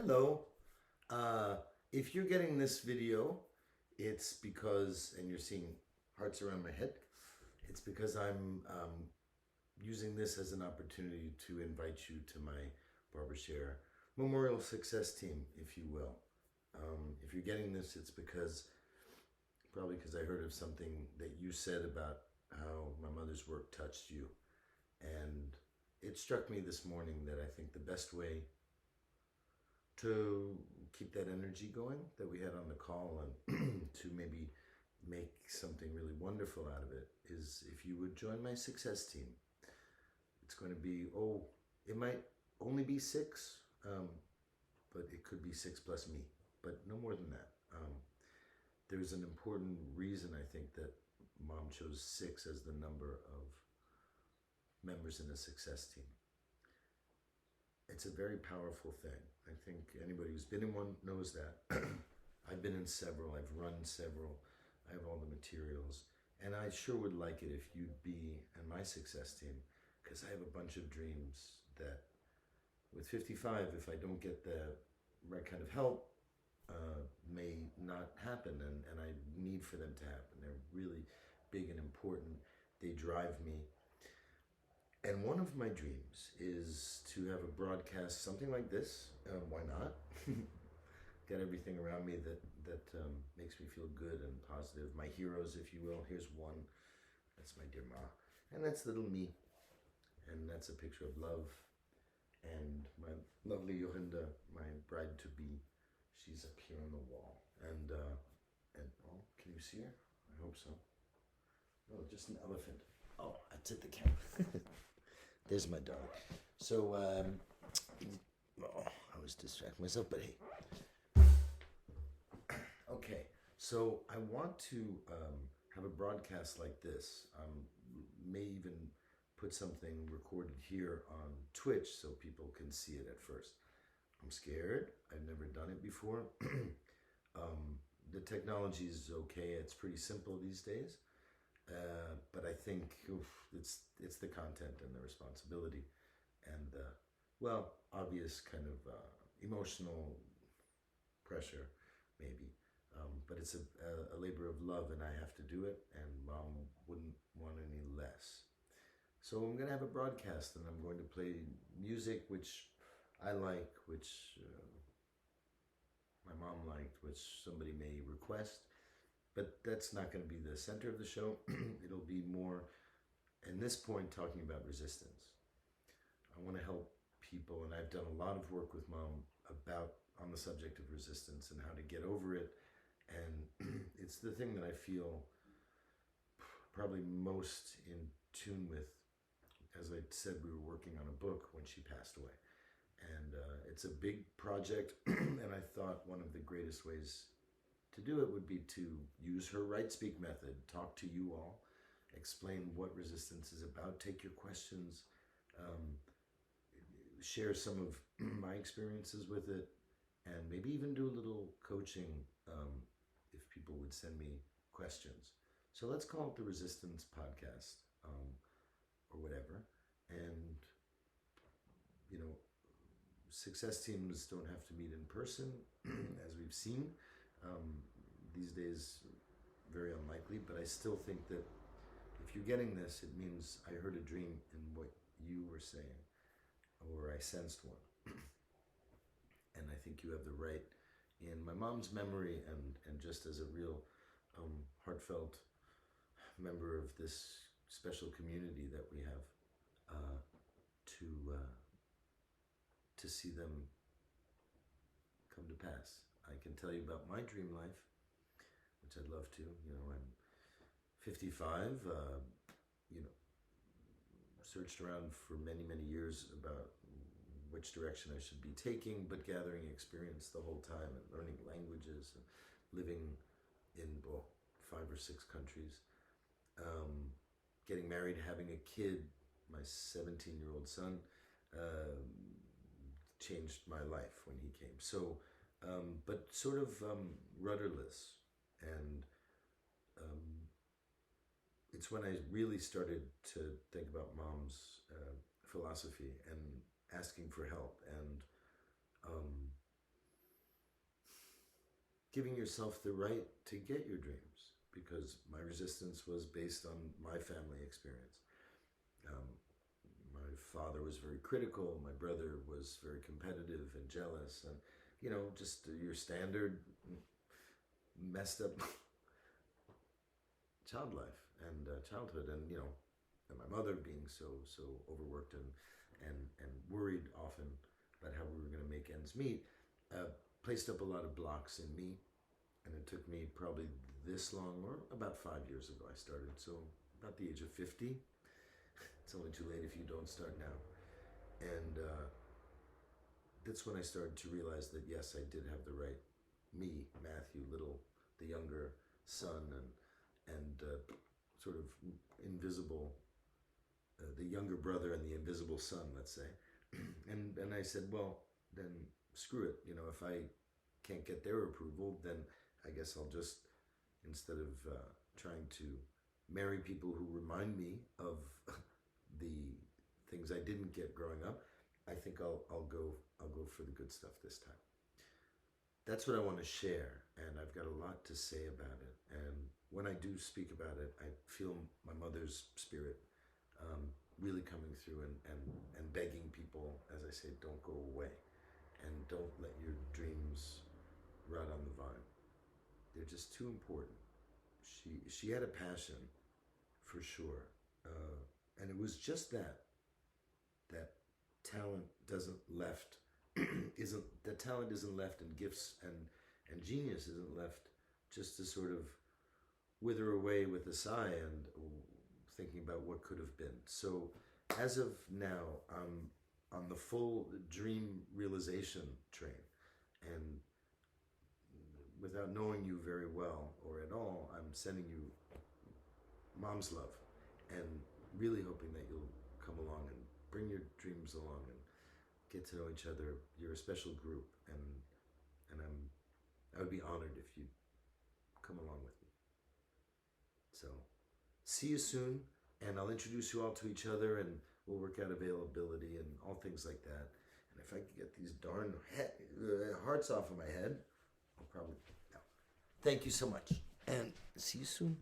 Hello. Uh, if you're getting this video, it's because, and you're seeing hearts around my head, it's because I'm using this as an opportunity to invite you to my Barbershare Memorial Success Team, if you will. If you're getting this, it's probably because I heard of something that you said about how my mother's work touched you. And it struck me this morning that I think the best way to keep that energy going that we had on the call and to maybe make something really wonderful out of it is if you would join my success team. It's going to be, it might only be six, but it could be six plus me, but no more than that. There's an important reason I think that mom chose six as the number of members in a success team. It's a very powerful thing. I think anybody who's been in one knows that. I've been in several, I've run several, I have all the materials, and I sure would like it if you'd be in my success team, because I have a bunch of dreams that with 55, if I don't get the right kind of help, may not happen, and I need for them to happen. They're really big and important. They drive me. And one of my dreams is to have a broadcast, something like this. Why not? Got everything around me that makes me feel good and positive. My heroes, if you will. Here's one. That's my dear Ma, and that's little me, and that's a picture of love. And my lovely Yohinda, my bride to be, she's up here on the wall. And oh, can you see her? I hope so. No, just an elephant. Oh, that's at the camera. There's my dog. So, I was distracting myself, but hey. Okay, so I want to have a broadcast like this. May even put something recorded here on Twitch so people can see it at first. I'm scared. I've never done it before. The technology is okay. It's pretty simple these days. But I think it's the content and the responsibility and obvious kind of emotional pressure maybe. But it's a labor of love, and I have to do it, and mom wouldn't want any less. So I'm going to have a broadcast, and I'm going to play music which I like, which my mom liked, which somebody may request. But that's not going to be the center of the show. It'll be more, at this point, talking about resistance. I want to help people, and I've done a lot of work with mom on the subject of resistance and how to get over it. And it's the thing that I feel probably most in tune with. As I said, we were working on a book when she passed away. And it's a big project, and I thought one of the greatest ways to do it would be to use her Right Speak method, talk to you all, explain what resistance is about, take your questions, share some of my experiences with it, and maybe even do a little coaching if people would send me questions. So let's call it the Resistance Podcast, or whatever. And, success teams don't have to meet in person, as we've seen. These days, very unlikely, but I still think that if you're getting this, it means I heard a dream in what you were saying, or I sensed one. And I think you have the right, in my mom's memory and just as a real heartfelt member of this special community that we have, to see them come to pass. I can tell you about my dream life, which I'd love to. I'm 55, searched around for many, many years about which direction I should be taking, but gathering experience the whole time and learning languages and living in 5 or 6 countries. Getting married, having a kid, my 17-year-old son, changed my life when he came. So, but sort of rudderless. And it's when I really started to think about mom's philosophy and asking for help. And giving yourself the right to get your dreams, because my resistance was based on my family experience. Um, my father was very critical. My brother was very competitive and jealous, and just your standard messed up child life and childhood, and my mother being so overworked and worried often about how we were going to make ends meet, placed up a lot of blocks in me, and it took me probably this long, or about 5 years ago I started, so about the age of 50. It's only too late if you don't start now. And that's when I started to realize that yes, I did have the right, me, Matthew Little, the younger son, and sort of invisible, the younger brother and the invisible son, let's say. and I said, well, then screw it. If I can't get their approval, then I guess I'll just, instead of trying to marry people who remind me of the things I didn't get growing up, I think I'll go for the good stuff this time. That's what I want to share, and I've got a lot to say about it. And when I do speak about it, I feel my mother's spirit really coming through and begging people, as I say, don't go away, and don't let your dreams rot on the vine. They're just too important. She had a passion, for sure, and it was just that talent talent isn't left, and gifts and genius isn't left just to sort of wither away with a sigh and thinking about what could have been. So as of now, I'm on the full dream realization train, and without knowing you very well or at all, I'm sending you mom's love, and really hoping that you'll come along and bring your dreams along and get to know each other. You're a special group, and I would be honored if you'd come along with me. So, see you soon, and I'll introduce you all to each other, and we'll work out availability and all things like that. And if I could get these darn hearts off of my head, I'll probably. No. Thank you so much, and see you soon.